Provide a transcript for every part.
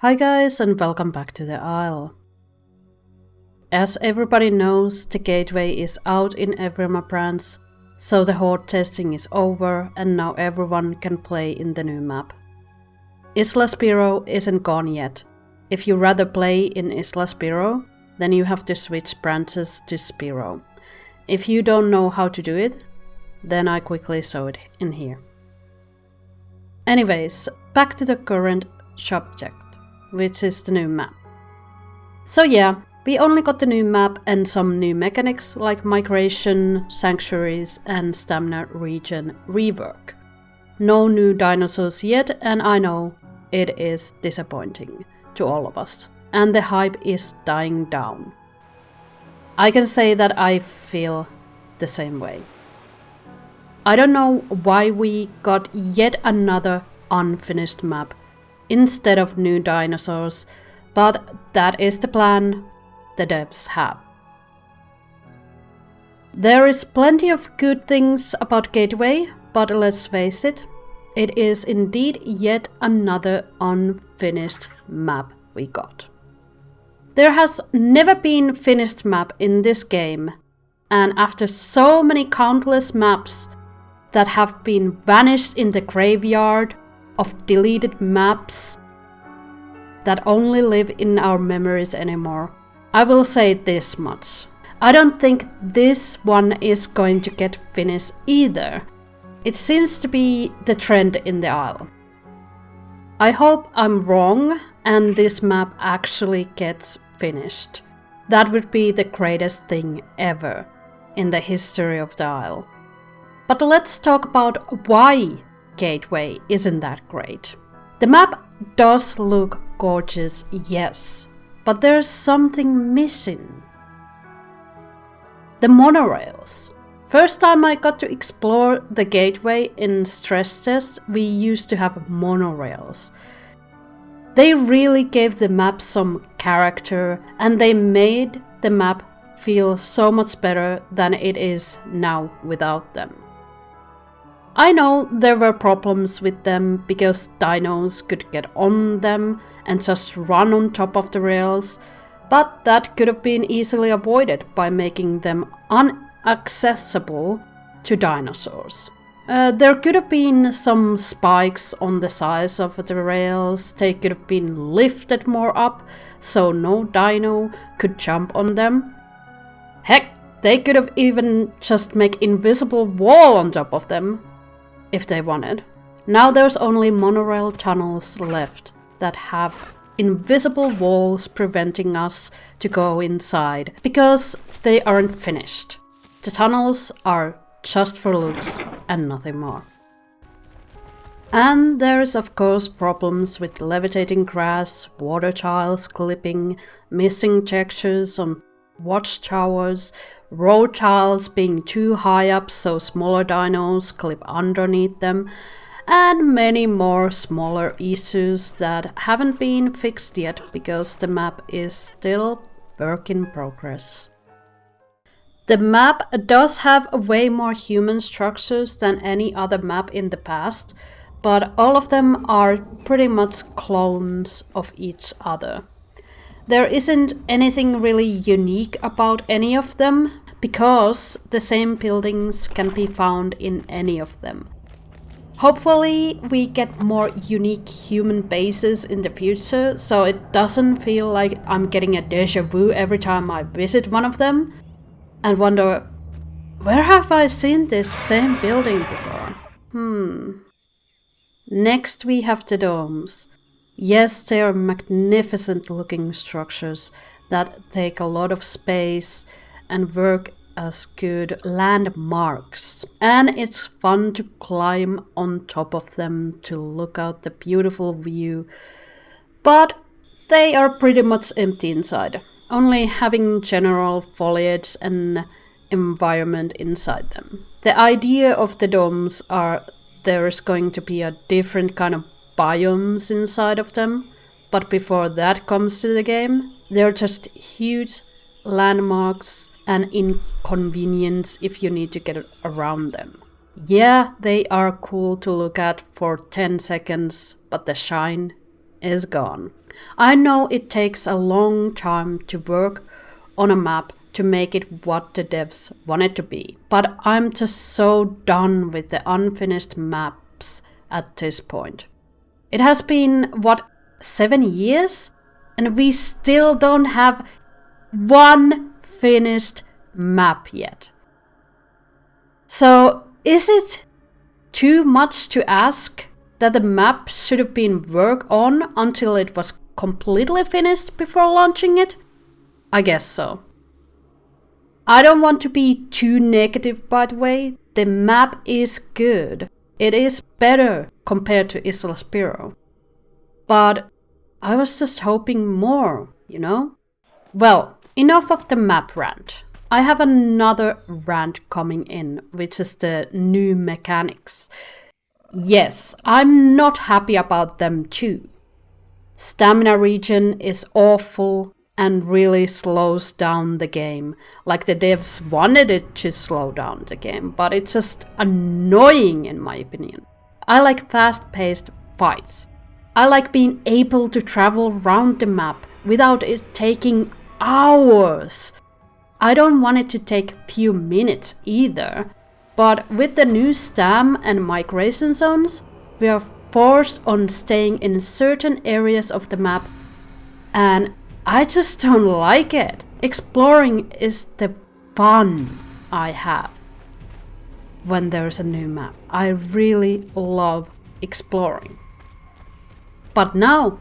Hi guys and welcome back to the Isle. As everybody knows, the gateway is out in every map branch, so the horde testing is over and now everyone can play in the new map. Isla Spiro isn't gone yet. If you rather play in Isla Spiro, then you have to switch branches to Spiro. If you don't know how to do it, then I quickly show it in here. Anyways, back to the current subject, which is the new map. So yeah, we only got the new map and some new mechanics like migration, sanctuaries and stamina regen rework. No new dinosaurs yet, and I know it is disappointing to all of us, and the hype is dying down. I can say that I feel the same way. I don't know why we got yet another unfinished map instead of new dinosaurs, but that is the plan the devs have. There is plenty of good things about Gateway, but let's face it, it is indeed yet another unfinished map we got. There has never been finished map in this game, and after so many countless maps that have been vanished in the graveyard of deleted maps that only live in our memories anymore, I will say this much. I don't think this one is going to get finished either. It seems to be the trend in the Isle. I hope I'm wrong and this map actually gets finished. That would be the greatest thing ever in the history of the Isle. But let's talk about why Gateway isn't that great. The map does look gorgeous, yes, but there's something missing. The monorails. First time I got to explore the Gateway in stress test, we used to have monorails. They really gave the map some character and they made the map feel so much better than it is now without them. I know there were problems with them because dinos could get on them and just run on top of the rails, but that could have been easily avoided by making them inaccessible to dinosaurs. There could have been some spikes on the sides of the rails, they could have been lifted more up so no dino could jump on them. Heck, they could have even just make invisible wall on top of them if they wanted. Now there's only monorail tunnels left that have invisible walls preventing us to go inside because they aren't finished. The tunnels are just for looks and nothing more. And there's of course problems with levitating grass, water tiles clipping, missing textures on watchtowers, road tiles being too high up so smaller dinos clip underneath them, and many more smaller issues that haven't been fixed yet because the map is still work in progress. The map does have way more human structures than any other map in the past, but all of them are pretty much clones of each other. There isn't anything really unique about any of them, because the same buildings can be found in any of them. Hopefully we get more unique human bases in the future, so it doesn't feel like I'm getting a déjà vu every time I visit one of them, and wonder, where have I seen this same building before? Next we have the domes. Yes, they are magnificent looking structures that take a lot of space and work as good landmarks. And it's fun to climb on top of them to look out the beautiful view. But they are pretty much empty inside, only having general foliage and environment inside them. The idea of the domes are there's going to be a different kind of biomes inside of them, but before that comes to the game, they're just huge landmarks and inconvenience if you need to get around them. Yeah, they are cool to look at for 10 seconds, but the shine is gone. I know it takes a long time to work on a map to make it what the devs want it to be, but I'm just so done with the unfinished maps at this point. It has been, what, 7 years? And we still don't have one finished map yet. So, is it too much to ask that the map should have been worked on until it was completely finished before launching it? I guess so. I don't want to be too negative, by the way. The map is good. It is better compared to Isla Spiro. But I was just hoping more, you know? Well, enough of the map rant. I have another rant coming in, which is the new mechanics. Yes, I'm not happy about them too. Stamina regen is awful and really slows down the game. Like the devs wanted it to slow down the game, but it's just annoying in my opinion. I like fast-paced fights. I like being able to travel around the map without it taking hours. I don't want it to take a few minutes either. But with the new Stam and migration zones, we are forced on staying in certain areas of the map, and I just don't like it. Exploring is the fun I have when there's a new map. I really love exploring. But now,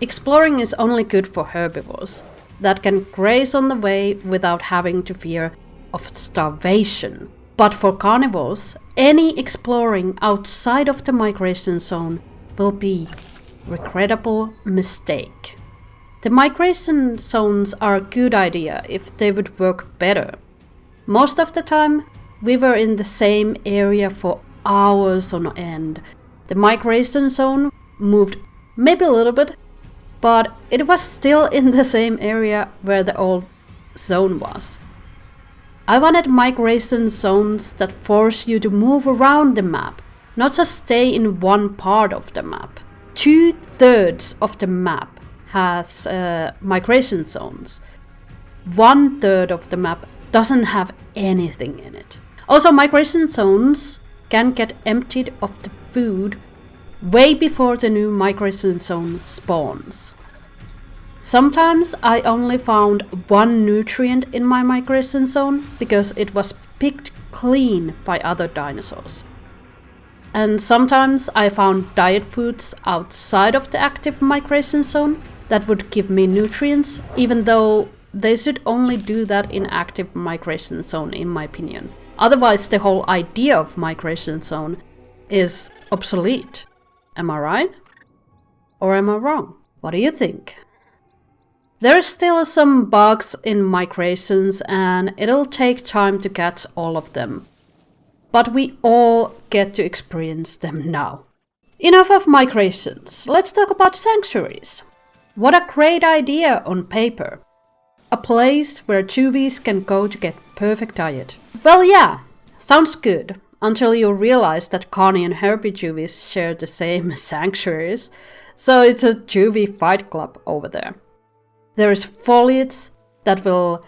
exploring is only good for herbivores that can graze on the way without having to fear of starvation. But for carnivores, any exploring outside of the migration zone will be a regrettable mistake. The migration zones are a good idea if they would work better. Most of the time, we were in the same area for hours on end. The migration zone moved maybe a little bit, but it was still in the same area where the old zone was. I wanted migration zones that force you to move around the map, not just stay in one part of the map. 2/3 of the map has migration zones. 1/3 of the map doesn't have anything in it. Also, migration zones can get emptied of the food way before the new migration zone spawns. Sometimes I only found one nutrient in my migration zone because it was picked clean by other dinosaurs. And sometimes I found diet foods outside of the active migration zone that would give me nutrients, even though they should only do that in active migration zone in my opinion. Otherwise the whole idea of migration zone is obsolete. Am I right? Or am I wrong? What do you think? There are still some bugs in migrations and it'll take time to catch all of them. But we all get to experience them now. Enough of migrations, let's talk about sanctuaries. What a great idea on paper. A place where Juvies can go to get perfect diet. Well yeah, sounds good. Until you realize that Connie and Herbie Juvies share the same sanctuaries. So it's a Juvie fight club over there. There is foliage that will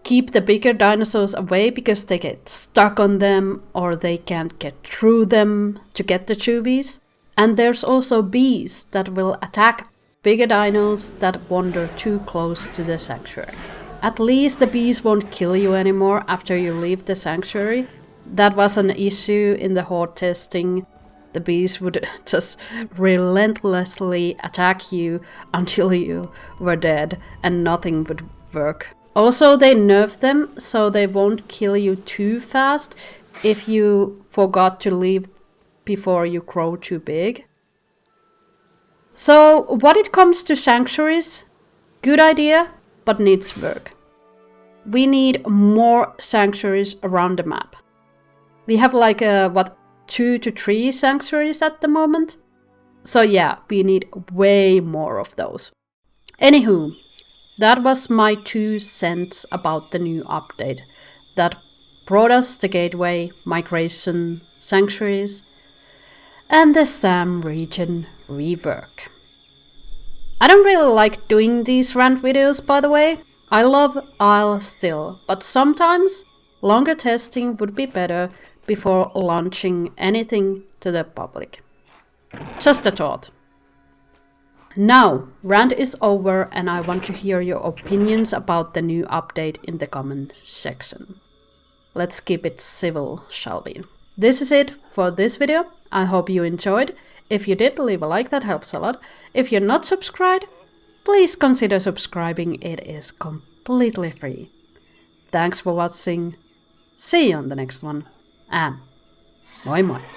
keep the bigger dinosaurs away because they get stuck on them or they can't get through them to get the Juvies. And there's also bees that will attack bigger dinos that wander too close to the sanctuary. At least the bees won't kill you anymore after you leave the sanctuary. That was an issue in the horde testing. The bees would just relentlessly attack you until you were dead and nothing would work. Also, they nerfed them so they won't kill you too fast if you forgot to leave before you grow too big. So, when it comes to sanctuaries, good idea, but needs work. We need more sanctuaries around the map. We have like 2 to 3 sanctuaries at the moment. So yeah, we need way more of those. Anywho, that was my 2 cents about the new update that brought us the gateway, migration, sanctuaries, and the Stam region rework. I don't really like doing these rant videos, by the way. I love Isle still, but sometimes longer testing would be better before launching anything to the public. Just a thought. Now, rant is over and I want to hear your opinions about the new update in the comment section. Let's keep it civil, shall we? This is it for this video. I hope you enjoyed. If you did, leave a like, that helps a lot. If you're not subscribed, please consider subscribing, it is completely free. Thanks for watching, see you on the next one, and moi moi!